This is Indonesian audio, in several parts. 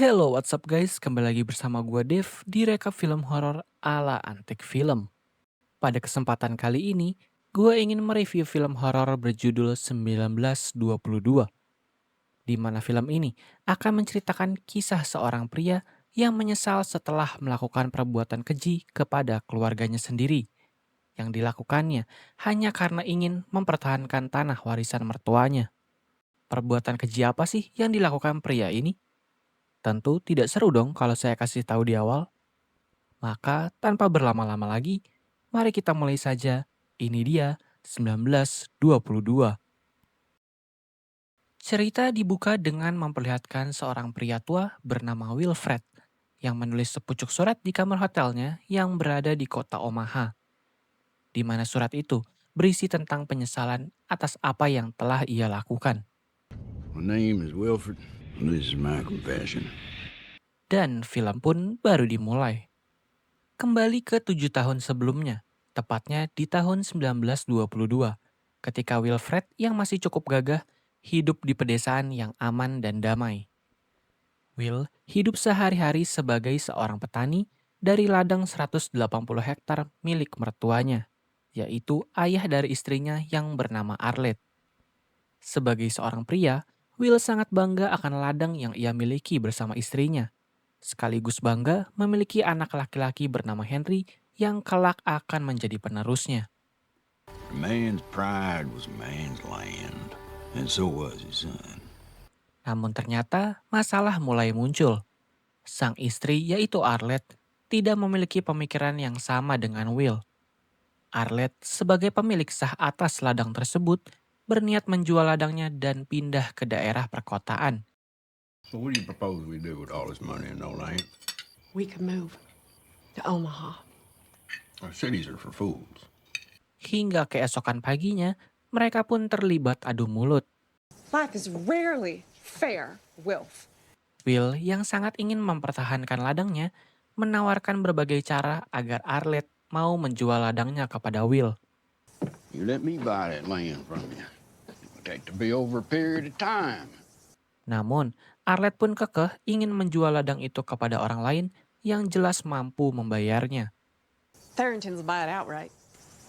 Hello, what's up guys? Kembali lagi bersama gue Dev di rekap film horor ala Antik Film. Pada kesempatan kali ini, gue ingin mereview film horor berjudul 1922, di mana film ini akan menceritakan kisah seorang pria yang menyesal setelah melakukan perbuatan keji kepada keluarganya sendiri, yang dilakukannya hanya karena ingin mempertahankan tanah warisan mertuanya. Perbuatan keji apa sih yang dilakukan pria ini? Tentu tidak seru dong kalau saya kasih tahu di awal. Maka tanpa berlama-lama lagi, mari kita mulai saja. Ini dia 1922. Cerita dibuka dengan memperlihatkan seorang pria tua bernama Wilfred yang menulis sepucuk surat di kamar hotelnya yang berada di kota Omaha, di mana surat itu berisi tentang penyesalan atas apa yang telah ia lakukan. My name is Wilfred, and this is my confession. Dan film pun baru dimulai. Kembali ke 7 tahun sebelumnya, tepatnya di tahun 1922, ketika Wilfred yang masih cukup gagah hidup di pedesaan yang aman dan damai. Will hidup sehari-hari sebagai seorang petani dari ladang 180 hektar milik mertuanya, yaitu ayah dari istrinya yang bernama Arlette. Sebagai seorang pria, Will sangat bangga akan ladang yang ia miliki bersama istrinya, sekaligus bangga memiliki anak laki-laki bernama Henry yang kelak akan menjadi penerusnya. A man's pride was a man's land, and so was his son. Namun ternyata masalah mulai muncul. Sang istri yaitu Arlette tidak memiliki pemikiran yang sama dengan Will. Arlette sebagai pemilik sah atas ladang tersebut berniat menjual ladangnya dan pindah ke daerah perkotaan. So what do you propose we do with all this money and no land? We could move to Omaha. Our cities are for fools. Hingga keesokan paginya, mereka pun terlibat adu mulut. Life is rarely fair, Wilf. Will yang sangat ingin mempertahankan ladangnya menawarkan berbagai cara agar Arlette mau menjual ladangnya kepada Will. You let me buy that land from you. It'll take to be over a period of time. Namun, Arlette pun kekeh ingin menjual ladang itu kepada orang lain yang jelas mampu membayarnya. Tharringtons will buy it outright.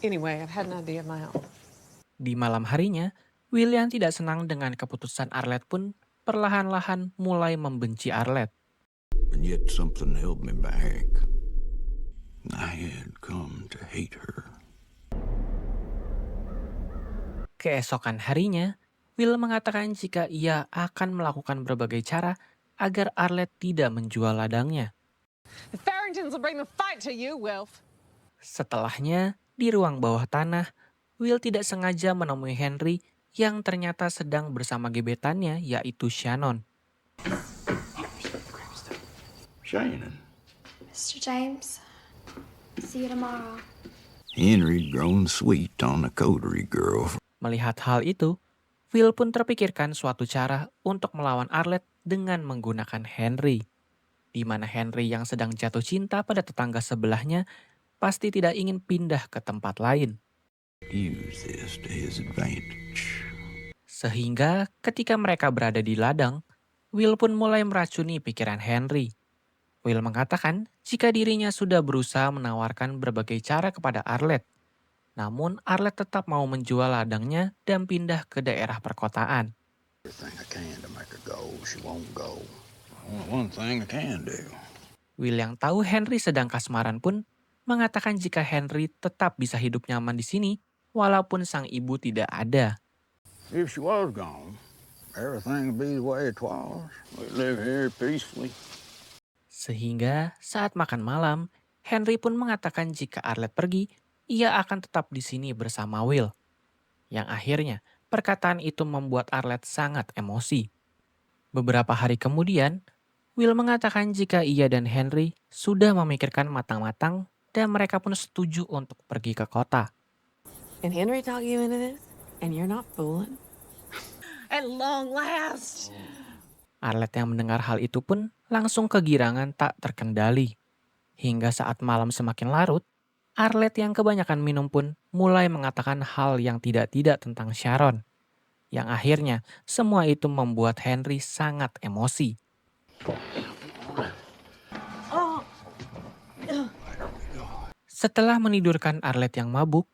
Anyway, I've had an idea of my own. Di malam harinya, Will yang tidak senang dengan keputusan Arlette pun perlahan-lahan mulai membenci Arlette. And yet something held me back. I had come to hate her. Keesokan harinya, Will mengatakan jika ia akan melakukan berbagai cara agar Arlette tidak menjual ladangnya. The Tharringtons will bring the fight to you, Wilf. Setelahnya, di ruang bawah tanah, Will tidak sengaja menemui Henry yang ternyata sedang bersama gebetannya yaitu Shannon. Shannon. Mr. James, see you tomorrow. Henry'd grown sweet on the coterie girl. Melihat hal itu, Will pun terpikirkan suatu cara untuk melawan Arlette dengan menggunakan Henry. Di mana Henry yang sedang jatuh cinta pada tetangga sebelahnya pasti tidak ingin pindah ke tempat lain. Use this to his advantage. Sehingga ketika mereka berada di ladang, Will pun mulai meracuni pikiran Henry. Will mengatakan jika dirinya sudah berusaha menawarkan berbagai cara kepada Arlette. Namun Arlette tetap mau menjual ladangnya dan pindah ke daerah perkotaan. Everything I can to make her go, she won't go. Only one thing I can do. Will yang tahu Henry sedang kasmaran pun mengatakan jika Henry tetap bisa hidup nyaman di sini walaupun sang ibu tidak ada. If she was gone, everything would be the way it was. We live here peacefully. Sehingga saat makan malam, Henry pun mengatakan jika Arlette pergi, ia akan tetap di sini bersama Will. Yang akhirnya, perkataan itu membuat Arlette sangat emosi. Beberapa hari kemudian, Will mengatakan jika ia dan Henry sudah memikirkan matang-matang dan mereka pun setuju untuk pergi ke kota. And Henry talked you into this? And you're not fooling? At long last! Arlette yang mendengar hal itu pun langsung kegirangan tak terkendali. Hingga saat malam semakin larut, Arlette yang kebanyakan minum pun mulai mengatakan hal yang tidak-tidak tentang Sharon. Yang akhirnya semua itu membuat Henry sangat emosi. Setelah menidurkan Arlette yang mabuk,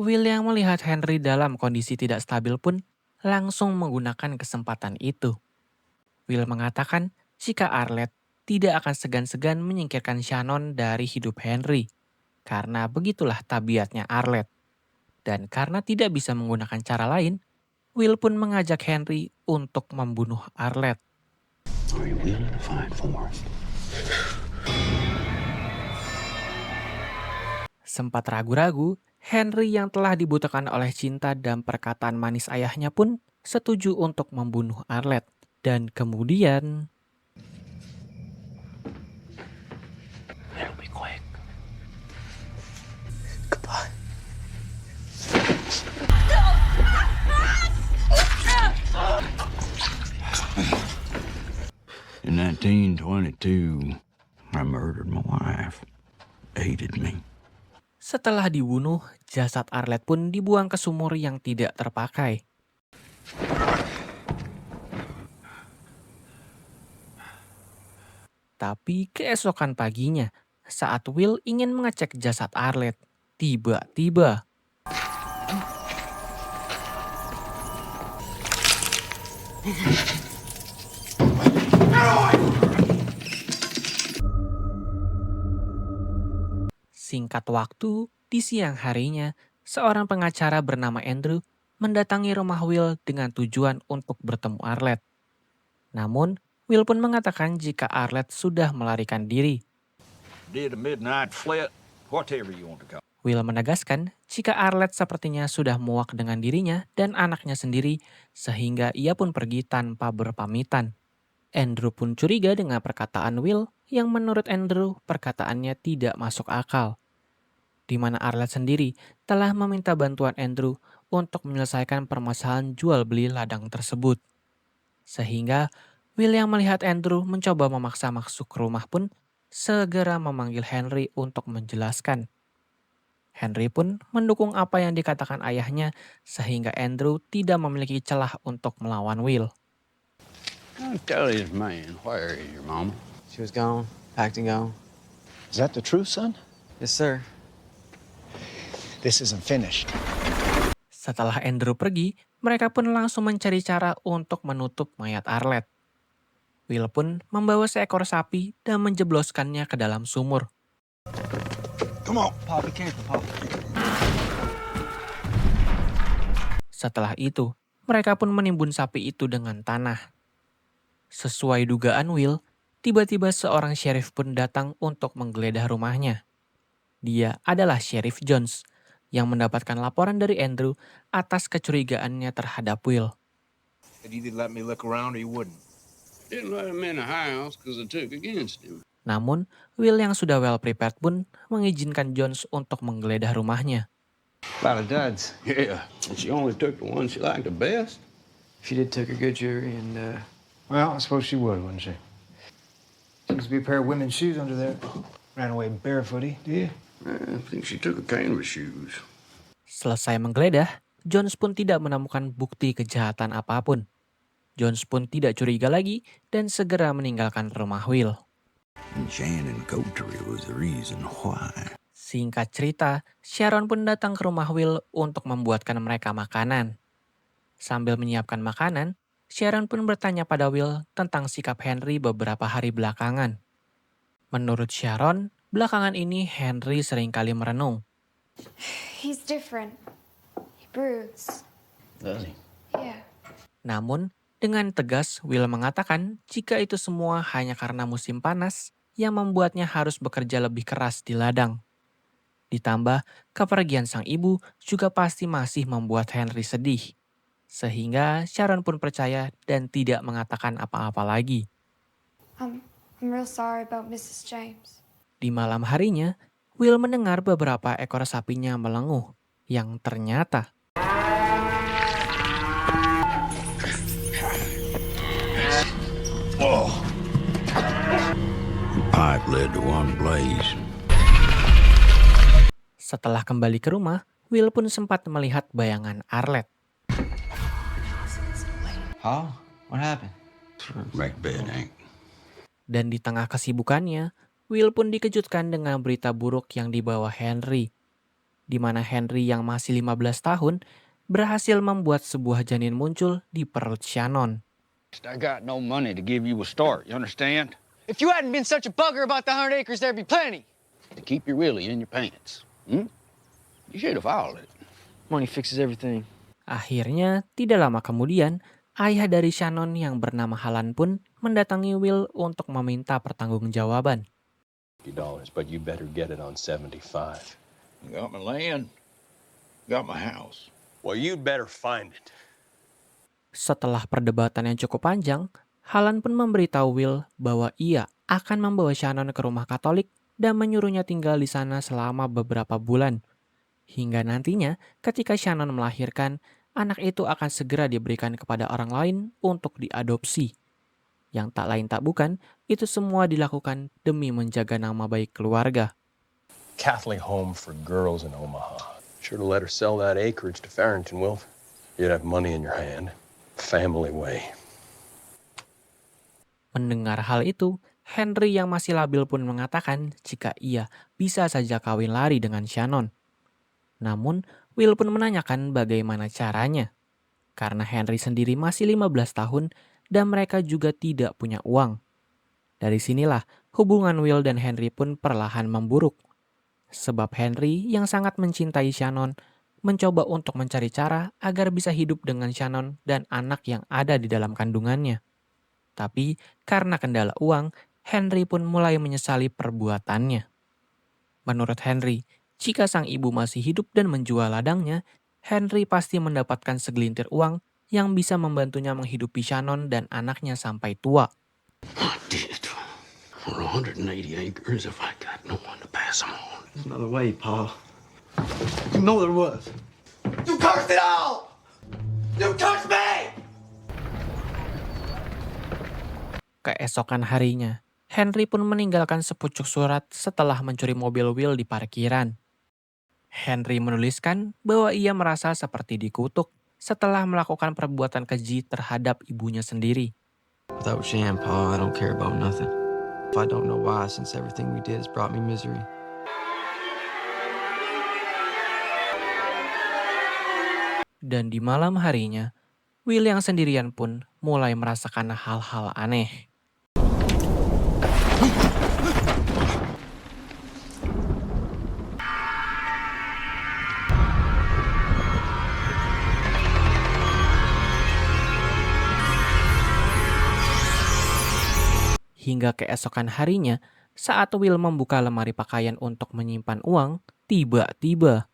Will yang melihat Henry dalam kondisi tidak stabil pun langsung menggunakan kesempatan itu. Will mengatakan jika Arlette tidak akan segan-segan menyingkirkan Shannon dari hidup Henry, karena begitulah tabiatnya Arlette. Dan karena tidak bisa menggunakan cara lain, Will pun mengajak Henry untuk membunuh Arlette. Are you willing to fight for? Sempat ragu-ragu, Henry yang telah dibutakan oleh cinta dan perkataan manis ayahnya pun setuju untuk membunuh Arlette. Dan kemudian, It'll be quick. Goodbye. In 1922, I murdered my wife. Hated me. setelah dibunuh, jasad Arlette pun dibuang ke sumur yang tidak terpakai. Tapi keesokan paginya, saat Will ingin mengecek jasad Arlette, tiba-tiba singkat waktu, di siang harinya, seorang pengacara bernama Andrew mendatangi rumah Will dengan tujuan untuk bertemu Arlette. Namun, Will pun mengatakan jika Arlette sudah melarikan diri. Did a midnight flit, whatever you want to call it. Will menegaskan jika Arlette sepertinya sudah muak dengan dirinya dan anaknya sendiri, sehingga ia pun pergi tanpa berpamitan. Andrew pun curiga dengan perkataan Will yang menurut Andrew perkataannya tidak masuk akal. Di mana Arlette sendiri telah meminta bantuan Andrew untuk menyelesaikan permasalahan jual beli ladang tersebut. Sehingga Will yang melihat Andrew mencoba memaksa masuk ke rumah pun segera memanggil Henry untuk menjelaskan. Henry pun mendukung apa yang dikatakan ayahnya sehingga Andrew tidak memiliki celah untuk melawan Will. I'll tell this man, where is your mama? She was gone, packed and gone. Is that the truth, son? Yes, sir. This isn't finished. Setelah Andrew pergi, mereka pun langsung mencari cara untuk menutup mayat Arlette. Will pun membawa seekor sapi dan menjebloskannya ke dalam sumur. Come on. Pa, be careful, Pa. Setelah itu, mereka pun menimbun sapi itu dengan tanah. Sesuai dugaan Will, tiba-tiba seorang sheriff pun datang untuk menggeledah rumahnya. Dia adalah Sheriff Jones yang mendapatkan laporan dari Andrew atas kecurigaannya terhadap Will. Said you either let me look around or you wouldn't. Didn't let him in the house because I took against him. Namun, Will yang sudah well prepared pun mengizinkan Jones untuk menggeledah rumahnya. A lot of duds. Yeah, and she only took the one she liked the best. She did take a good jury, and Well, I suppose she would, wouldn't she? Seems to be a pair of women's shoes under there. Ran away barefooty, do you? I think she took a canvas shoes. Selesai menggeledah, Jones pun tidak menemukan bukti kejahatan apapun. Jones pun tidak curiga lagi dan segera meninggalkan rumah Will. And Shannon Coterie was the reason why. Singkat cerita, Sharon pun datang ke rumah Will untuk membuatkan mereka makanan. Sambil menyiapkan makanan, Sharon pun bertanya pada Will tentang sikap Henry beberapa hari belakangan. Menurut Sharon, belakangan ini Henry seringkali merenung. He's different. He broods. Does he? Yeah. Namun, dengan tegas Will mengatakan jika itu semua hanya karena musim panas yang membuatnya harus bekerja lebih keras di ladang. Ditambah, kepergian sang ibu juga pasti masih membuat Henry sedih. Sehingga Sharon pun percaya dan tidak mengatakan apa-apa lagi. I'm real sorry about Mrs. James. Di malam harinya, Will mendengar beberapa ekor sapinya melenguh yang ternyata Oh. The pipe led to one blaze. setelah kembali ke rumah, Will pun sempat melihat bayangan Arlette. Pa, what happened? Back to bed, Hank. Dan di tengah kesibukannya, Will pun dikejutkan dengan berita buruk yang dibawa Henry, di mana Henry yang masih 15 tahun berhasil membuat sebuah janin muncul di perut Shannon. I got no money to give you a start, you understand? If you hadn't been such a bugger about the 100 acres, there'd be plenty. To keep your willy in your pants. You should have filed it. Money fixes everything. Akhirnya, tidak lama kemudian, ayah dari Shannon yang bernama Halan pun mendatangi Will untuk meminta pertanggungjawaban. $50, but you better get it on 75. Got my land. Got my house. Well, you'd better find it. Setelah perdebatan yang cukup panjang, Halan pun memberitahu Will bahwa ia akan membawa Shannon ke rumah Katolik dan menyuruhnya tinggal di sana selama beberapa bulan. Hingga nantinya ketika Shannon melahirkan, anak itu akan segera diberikan kepada orang lain untuk diadopsi. Yang tak lain tak bukan, itu semua dilakukan demi menjaga nama baik keluarga. Catholic home for girls in Omaha. Sure to let her sell that acreage to Farrington, Will. You'd have money in your hand. Family way. Mendengar hal itu, Henry yang masih labil pun mengatakan jika ia bisa saja kawin lari dengan Shannon. Namun, Will pun menanyakan bagaimana caranya. Karena Henry sendiri masih 15 tahun dan mereka juga tidak punya uang. Dari sinilah hubungan Will dan Henry pun perlahan memburuk. Sebab Henry yang sangat mencintai Shannon mencoba untuk mencari cara agar bisa hidup dengan Shannon dan anak yang ada di dalam kandungannya. Tapi karena kendala uang, Henry pun mulai menyesali perbuatannya. Menurut Henry, jika sang ibu masih hidup dan menjual ladangnya, Henry pasti mendapatkan segelintir uang yang bisa membantunya menghidupi Shannon dan anaknya sampai tua. I did. For 180 acres if I got no one to pass them on. There's another way, Pa. You know there was. You cursed it all! You cursed me! Keesokan harinya, Henry pun meninggalkan sepucuk surat setelah mencuri mobil Will di parkiran. Henry menuliskan bahwa ia merasa seperti dikutuk setelah melakukan perbuatan keji terhadap ibunya sendiri. Without Shan, Pa, I don't care about nothing. If I don't know why, since everything we did has brought me misery. Dan di malam harinya, Will yang sendirian pun mulai merasakan hal-hal aneh. Hingga keesokan harinya, saat Will membuka lemari pakaian untuk menyimpan uang, tiba-tiba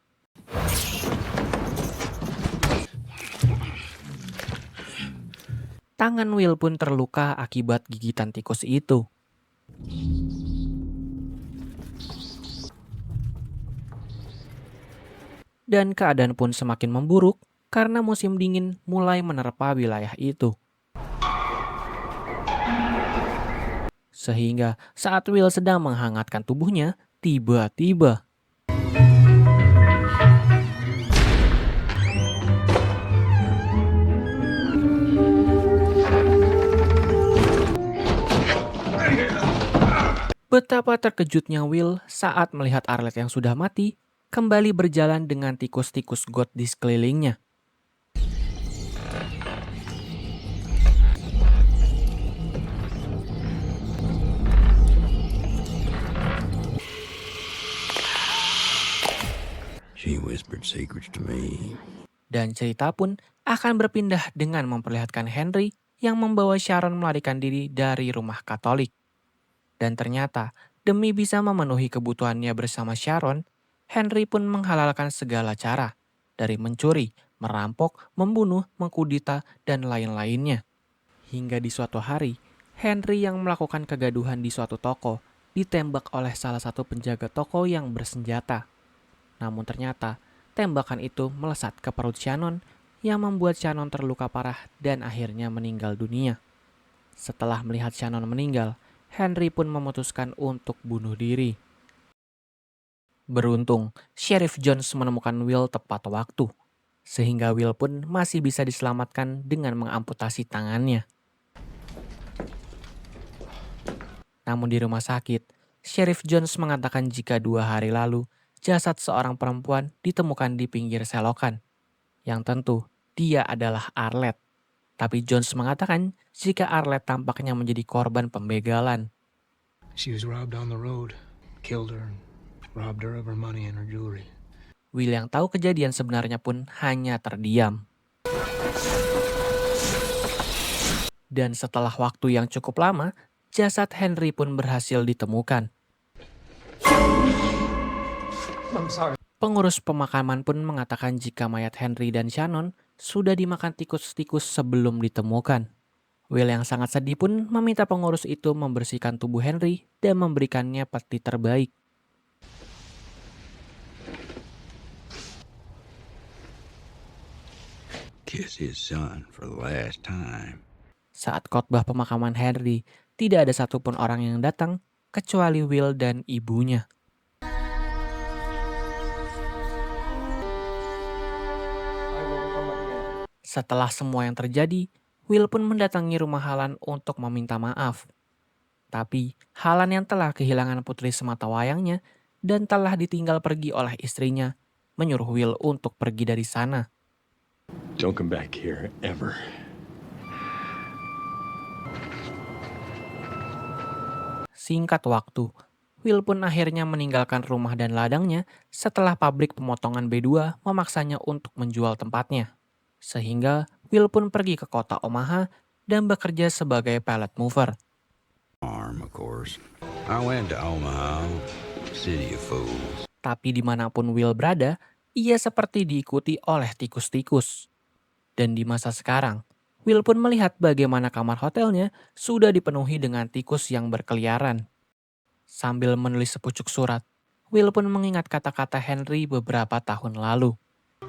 tangan Will pun terluka akibat gigitan tikus itu. Dan keadaan pun semakin memburuk karena musim dingin mulai menerpa wilayah itu. Sehingga saat Will sedang menghangatkan tubuhnya, tiba-tiba betapa terkejutnya Will saat melihat Arlette yang sudah mati kembali berjalan dengan tikus-tikus got di sekelilingnya. She whispered secrets to me. Dan cerita pun akan berpindah dengan memperlihatkan Henry yang membawa Sharon melarikan diri dari rumah Katolik. Dan ternyata, demi bisa memenuhi kebutuhannya bersama Sharon, Henry pun menghalalkan segala cara, dari mencuri, merampok, membunuh, mengkudeta, dan lain-lainnya. Hingga di suatu hari, Henry yang melakukan kegaduhan di suatu toko ditembak oleh salah satu penjaga toko yang bersenjata. Namun ternyata, tembakan itu melesat ke perut Shannon yang membuat Shannon terluka parah dan akhirnya meninggal dunia. Setelah melihat Shannon meninggal, Henry pun memutuskan untuk bunuh diri. Beruntung, Sheriff Jones menemukan Will tepat waktu, sehingga Will pun masih bisa diselamatkan dengan mengamputasi tangannya. Namun di rumah sakit, Sheriff Jones mengatakan jika 2 hari lalu, jasad seorang perempuan ditemukan di pinggir selokan. Yang tentu, dia adalah Arlette. Tapi Jones mengatakan jika Arlette tampaknya menjadi korban pembegalan. She was robbed on the road, killed her, and robbed her of her money and her jewelry. Will yang tahu kejadian sebenarnya pun hanya terdiam. Dan setelah waktu yang cukup lama, jasad Henry pun berhasil ditemukan. Pengurus pemakaman pun mengatakan jika mayat Henry dan Shannon sudah dimakan tikus-tikus sebelum ditemukan. Will yang sangat sedih pun meminta pengurus itu membersihkan tubuh Henry dan memberikannya peti terbaik. Kiss his son for the last time. Saat khotbah pemakaman Henry, tidak ada satupun orang yang datang kecuali Will dan ibunya. Setelah semua yang terjadi, Will pun mendatangi rumah Halan untuk meminta maaf. Tapi Halan yang telah kehilangan putri semata wayangnya dan telah ditinggal pergi oleh istrinya, menyuruh Will untuk pergi dari sana. Don't come back here ever. Singkat waktu, Will pun akhirnya meninggalkan rumah dan ladangnya setelah pabrik pemotongan B2 memaksanya untuk menjual tempatnya. Sehingga Will pun pergi ke kota Omaha dan bekerja sebagai pallet mover. Of course. I went to Omaha, city of fools. Tapi dimanapun Will berada, ia seperti diikuti oleh tikus-tikus. Dan di masa sekarang, Will pun melihat bagaimana kamar hotelnya sudah dipenuhi dengan tikus yang berkeliaran. Sambil menulis sepucuk surat, Will pun mengingat kata-kata Henry beberapa tahun lalu.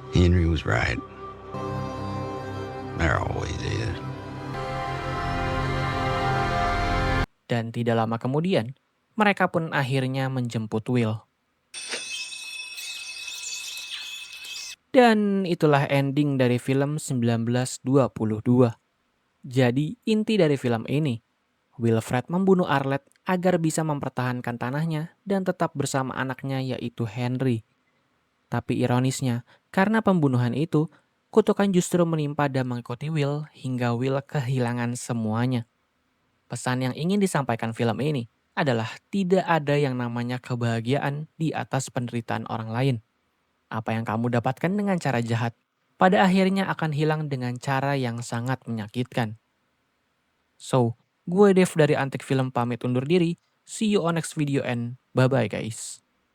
Henry was right. There always is. Dan tidak lama kemudian, mereka pun akhirnya menjemput Will. Dan itulah ending dari film 1922. Jadi inti dari film ini, Wilfred membunuh Arlette agar bisa mempertahankan tanahnya dan tetap bersama anaknya yaitu Henry. Tapi ironisnya, karena pembunuhan itu, kutukan justru menimpa dan mengikuti Will hingga Will kehilangan semuanya. Pesan yang ingin disampaikan film ini adalah tidak ada yang namanya kebahagiaan di atas penderitaan orang lain. Apa yang kamu dapatkan dengan cara jahat, pada akhirnya akan hilang dengan cara yang sangat menyakitkan. So, gue Dev dari Antik Film pamit undur diri. See you on next video and bye-bye guys.